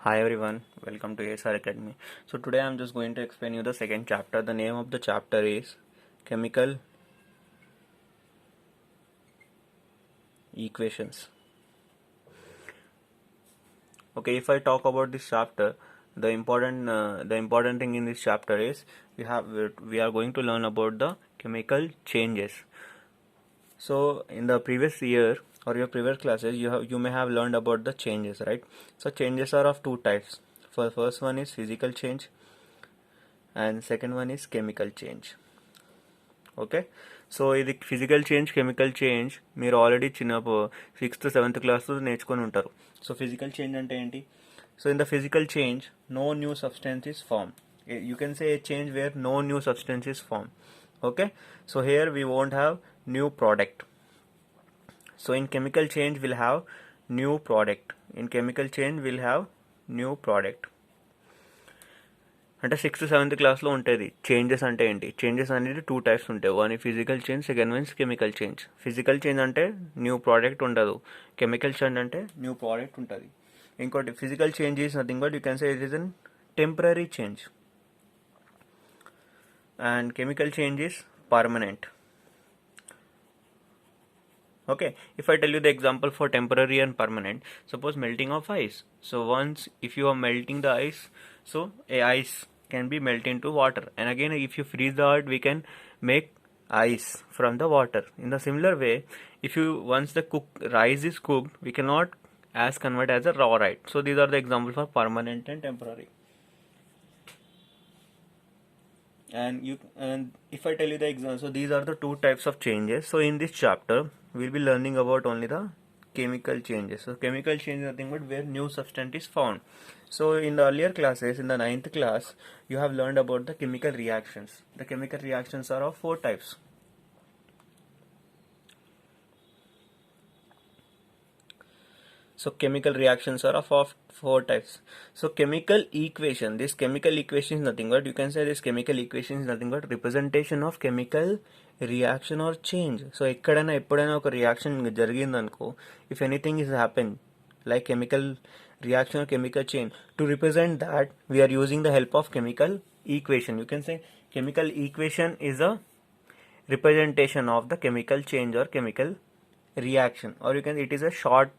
Hi everyone, welcome to ASR Academy. So today I'm just going to explain you the second chapter. The name of the chapter is Chemical Equations. Okay, if I talk about this chapter, the important thing in this chapter is we are going to learn about the chemical changes. So in the previous year or your previous classes, you may have learned about the changes, right? So changes are of two types. First one is physical change, and second one is chemical change. Okay so ఇది physical change chemical change మీరు already sixth seventh class నేర్చుకొని ఉంటారు. So physical change అంటే ఏంటి? So in the physical change no new substance is form. You can say a change where no new substance is form. Okay, so here we won't have new product. So in chemical change will have new product. In chemical change will have new product. అంటే sixth seventh క్లాస్లో ఉంటుంది changes అంటే ఏంటి. Changes అనేది two types ఉంటాయి. One physical change, second one chemical change. Physical change అంటే new product ఉండదు, chemical change అంటే న్యూ ప్రోడక్ట్ ఉంటుంది. ఇంకోటి physical change is nothing but you can say it is an temporary change, and chemical change is permanent. Okay, if I tell you the example for temporary and permanent, suppose melting of ice. So once if you are melting the ice, so a ice can be melted into water, and again if you freeze the earth we can make ice from the water. In the similar way, if you once the rice is cooked, we cannot as convert as a raw, right? So these are the examples for permanent and temporary. And if I tell you the example, so these are the two types of changes. So in this chapter we'll be learning about only the chemical changes. So chemical change is nothing but where new substance is found. So in the earlier classes, in the 9th class, you have learned about the chemical reactions. The chemical reactions are of four types. So chemical reactions are of four types. So chemical equation, this chemical equation is nothing but, you can say this chemical equation is nothing but representation of chemical reaction or change. So ఎక్కడైనా ఎప్పుడైనా ఒక reaction జరిగిందనుకో, if anything is happened like chemical reaction or chemical change, to represent that we are using the help of chemical equation. You can say chemical equation is a representation of the chemical change or chemical reaction, or you can, it is a short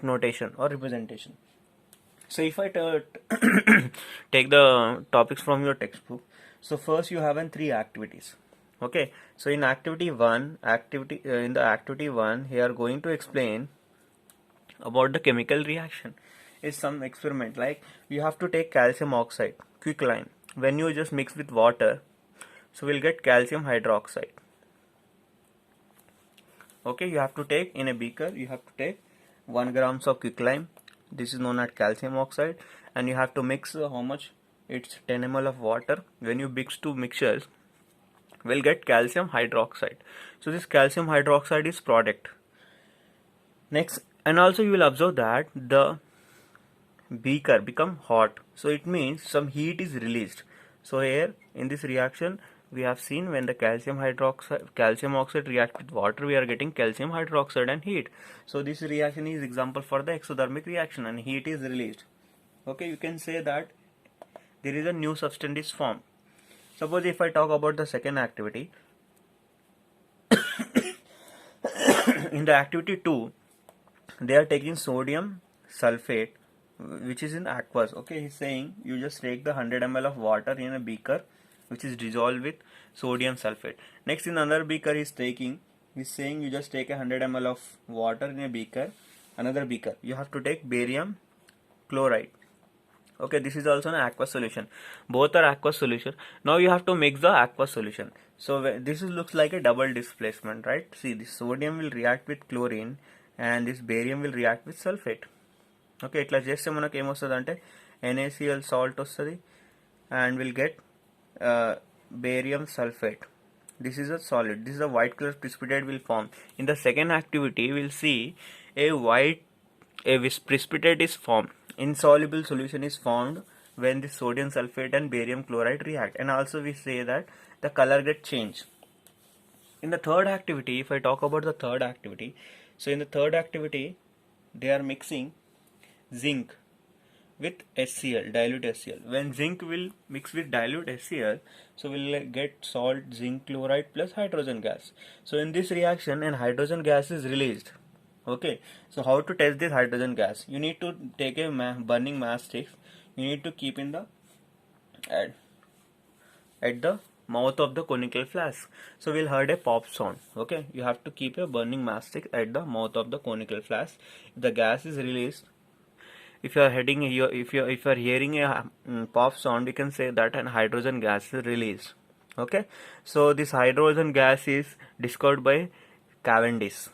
notation or representation. So if I take the topics from your textbook, so first you have three activities. Okay, so in activity 1, in the activity 1 here are going to explain about the chemical reaction. Is some experiment like you have to take calcium oxide quicklime. When you just mix with water, so we'll get calcium hydroxide. Okay, you have to take in a beaker, you have to take 1 grams of quicklime. This is known as calcium oxide, and you have to mix how much? It's 10 ml of water. When you mix two mixtures, we'll get calcium hydroxide. So this calcium hydroxide is product. Next, and also you will observe that the beaker become hot, so it means some heat is released. So here in this reaction we have seen when the calcium oxide react with water, we are getting calcium hydroxide and heat. So this reaction is example for the exothermic reaction and heat is released. Okay, you can say that there is a new substance is formed. Suppose if I talk about the second activity, in the activity 2 they are taking sodium sulfate which is in aqueous. Okay, he's saying you just take the 100 ml of water in a beaker which is dissolved with sodium sulfate. Next, in another beaker he's saying you just take 100 ml of water in a beaker, another beaker you have to take barium chloride. Okay, this is also an aqueous solution. Both are aqueous solution. Now you have to mix the aqueous solution. So this looks like a double displacement, right? See, this sodium will react with chlorine and this barium will react with sulfate. Okay, ఇట్లా చేస్తే మనకు ఏమొస్తుంది అంటే NaCl salt వస్తుంది and will get barium sulfate. This is a solid. This is a white color precipitate will form. In the second activity, we'll see a precipitate is formed. Insoluble solution is formed when the sodium sulfate and barium chloride react. And also we say that the color get changed. In the third activity, if I talk about the third activity, so in the third activity, they are mixing zinc with HCl, dilute HCl. When zinc will mix with dilute HCl, so we'll get salt, zinc chloride plus hydrogen gas. So in this reaction, an hydrogen gas is released. Okay, so how to test this hydrogen gas? You need to take a burning matchstick. You need to keep in the at the mouth of the conical flask. So we'll heard a pop sound. Okay, you have to keep a burning matchstick at the mouth of the conical flask. If the gas is released, if you are heading here, if you are hearing a pop sound, you can say that an hydrogen gas is released. Okay, so this hydrogen gas is discovered by Cavendish.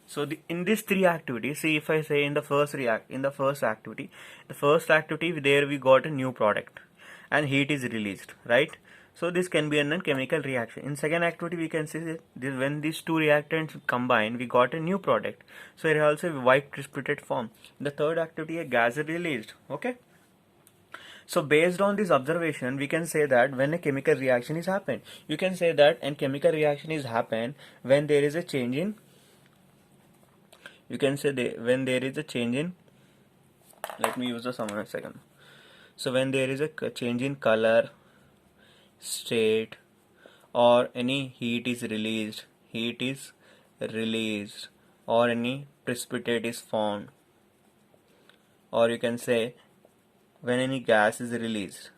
So in these three activities, see, if I say in the first activity, there we got a new product and heat is released, right? So this can be a chemical reaction. In second activity, we can see that when these two reactants combine, we got a new product. So here also a white precipitate form. In the third activity, a gas is released. Okay. So based on this observation, we can say that when a chemical reaction is happened, you can say that a chemical reaction is happened when there is a change in. You can say when there is a change in. Let me use the sum in a second. So when there is a change in color, state, or any heat is released, or any precipitate is formed, or you can say when any gas is released.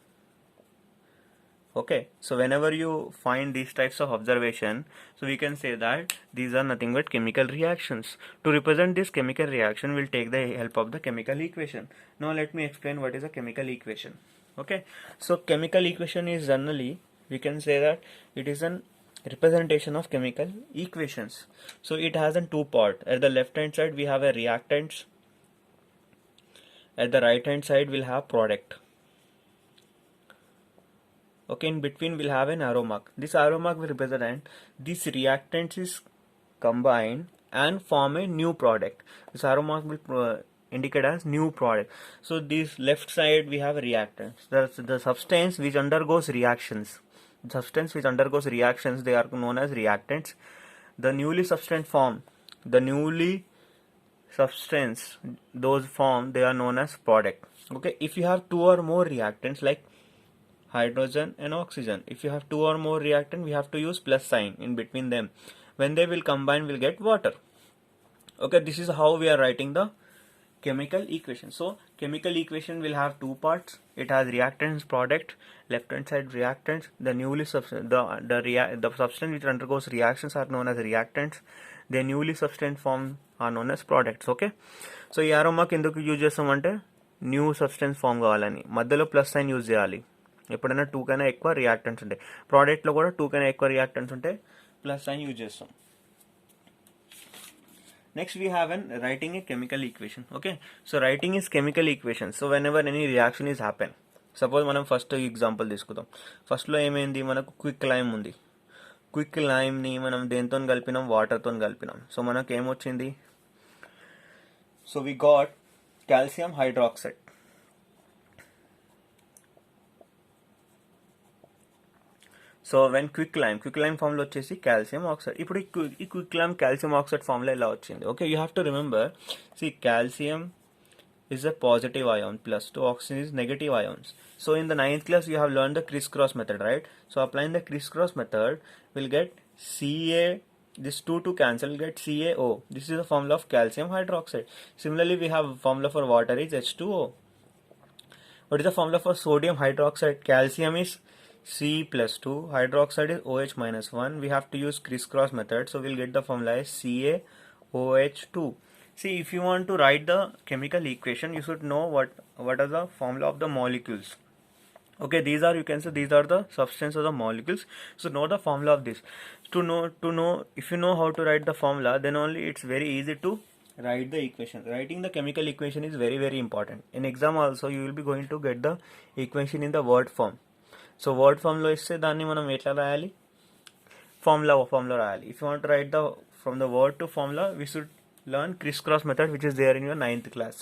Okay, so whenever you find these types of observation, so we can say that these are nothing but chemical reactions. To represent this chemical reaction, we'll take the help of the chemical equation. Now let me explain what is a chemical equation. Okay, so chemical equation is generally, we can say that it is an representation of chemical equations. So it has a two part. At the left hand side we have a reactants. At the right hand side we'll have product. Okay, in between we'll have an arrow mark. This arrow mark will represent these reactants is combined and form a new product. This arrow mark will indicate as new product. So this left side we have reactants. The substance which undergoes reactions. The substance which undergoes reactions, they are known as reactants. The newly substance form, those form, they are known as product. Okay, if you have two or more reactants like hydrogen and oxygen, if you have two or more reactant, we have to use plus sign in between them. When they will combine, we'll get water. Okay, this is how we are writing the chemical equation. So chemical equation will have two parts. It has reactants, product. Left hand side reactants. The the substance which undergoes reactions are known as reactants. The newly substance form are known as products. Okay, so ఈ arrow mark ఎందుకు use చేస్తామంటే new substance form కావాలని. మధ్యలో plus sign use చేయాలి. ఎప్పుడైనా two కైనా ఎక్కువ reactants ఉంటాయి. ప్రోడక్ట్లో కూడా టూ కైనా ఎక్కువ రియాక్టెంట్స్ ఉంటే ప్లస్ సైన్ యూజ్ చేస్తాం. Next we have writing a chemical equation. Okay, so writing is chemical equation. So whenever any reaction is happen, suppose మనం ఫస్ట్ ఎగ్జాంపుల్ తీసుకుందాం. ఫస్ట్లో ఏమైంది, మనకు క్విక్ లైమ్ ఉంది. క్విక్ లైమ్ని మనం దేంతో కలిపినాం, వాటర్తో కలిపినాం. సో మనకు ఏమొచ్చింది, so we got calcium hydroxide. So when quick lime form లో వచ్చేసి కాల్షియం ఆక్సైడ్. ఇప్పుడు ఈ quick lime calcium oxide form లో ఎలా వచ్చింది? Okay, you have to remember, C calcium is a positive ion plus 2, oxygen is negative ions. So in the 9th class you have learned the crisscross method, right? So applying the crisscross method, we'll get Ca, this 2 cancel, we'll get CaO. This is the formula of calcium hydroxide. Similarly we have formula for water is H2O. What is the formula for sodium hydroxide? Calcium is C plus 2, hydroxide is OH minus 1. We have to use crisscross method, so we'll get the formula is CaOH2. See, if you want to write the chemical equation, you should know what are the formula of the molecules. Okay, these are, you can say these are the substance of the molecules. So know the formula of this. To know if you know how to write the formula, then only it's very easy to write the equation. Writing the chemical equation is very very important. In exam also you will be going to get the equation in the word form. So word form lo isse danni manam etla rayali, formula rayali. If you want to write the from the word to formula, we should learn crisscross method, which is there in your 9th class.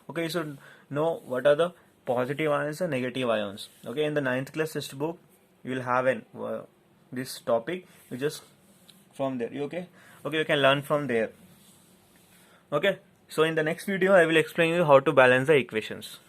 Okay, you should know what are the positive ions and negative ions. Okay, in the 9th class textbook you will have this topic. You just from there, okay, you can learn from there. Okay, So in the next video I will explain you how to balance the equations.